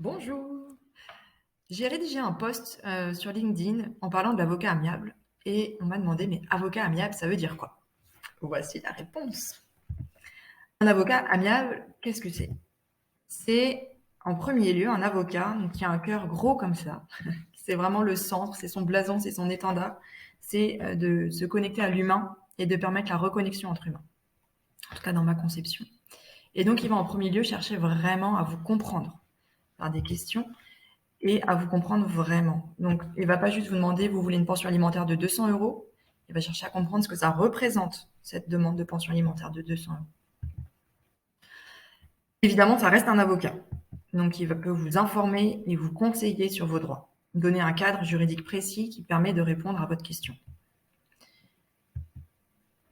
Bonjour. J'ai rédigé un post sur LinkedIn en parlant de l'avocat amiable et on m'a demandé, mais avocat amiable, ça veut dire quoi? Voici la réponse. Un avocat amiable, qu'est-ce que c'est? C'est en premier lieu un avocat donc, qui a un cœur gros comme ça. C'est vraiment le centre, c'est son blason, c'est son étendard. C'est de se connecter à l'humain et de permettre la reconnexion entre humains. En tout cas, dans ma conception. Et donc, il va en premier lieu chercher vraiment à vous comprendre par des questions et à vous comprendre vraiment. Donc, il ne va pas juste vous demander, vous voulez une pension alimentaire de 200 euros. Il va chercher à comprendre ce que ça représente, cette demande de pension alimentaire de 200 euros. Évidemment, ça reste un avocat. Donc, il peut vous informer et vous conseiller sur vos droits, donner un cadre juridique précis qui permet de répondre à votre question.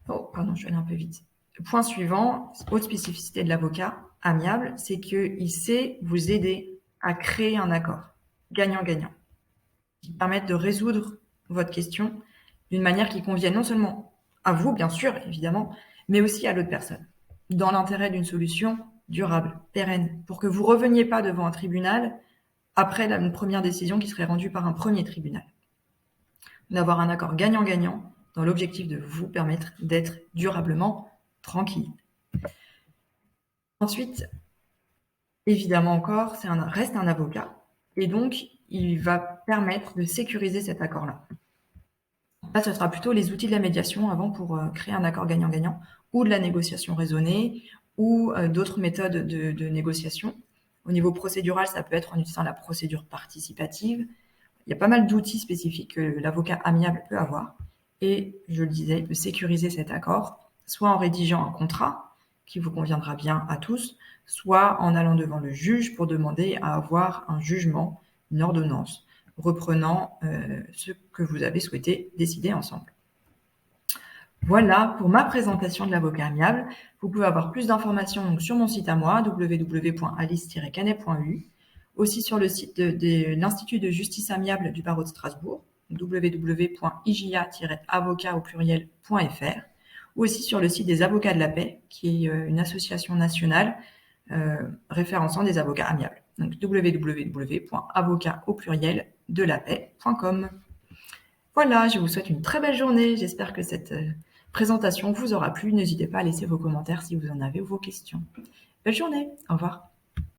Oh, pardon, je suis allée un peu vite. Point suivant, autre spécificité de l'avocat amiable, c'est qu'il sait vous aider à créer un accord gagnant-gagnant qui permette de résoudre votre question d'une manière qui convienne non seulement à vous, bien sûr, évidemment, mais aussi à l'autre personne, dans l'intérêt d'une solution durable, pérenne, pour que vous ne reveniez pas devant un tribunal après une première décision qui serait rendue par un premier tribunal. D'avoir un accord gagnant-gagnant dans l'objectif de vous permettre d'être durablement tranquille. Ensuite, évidemment encore, reste un avocat, et donc il va permettre de sécuriser cet accord-là. Là, ce sera plutôt les outils de la médiation avant pour créer un accord gagnant-gagnant ou de la négociation raisonnée ou d'autres méthodes de négociation. Au niveau procédural, ça peut être en utilisant la procédure participative. Il y a pas mal d'outils spécifiques que l'avocat amiable peut avoir. Et je le disais, il peut sécuriser cet accord, soit en rédigeant un contrat qui vous conviendra bien à tous, soit en allant devant le juge pour demander à avoir un jugement, une ordonnance, reprenant ce que vous avez souhaité décider ensemble. Voilà pour ma présentation de l'avocat amiable. Vous pouvez avoir plus d'informations sur mon site à moi, www.alice-canet.eu, aussi sur le site de l'Institut de justice amiable du barreau de Strasbourg, www.ija-avocat.fr, ou aussi sur le site des Avocats de la Paix, qui est une association nationale référençant des avocats amiables. Donc www.avocat.de-la-paix.com. Voilà, je vous souhaite une très belle journée. J'espère que cette présentation vous aura plu. N'hésitez pas à laisser vos commentaires si vous en avez ou vos questions. Belle journée, au revoir.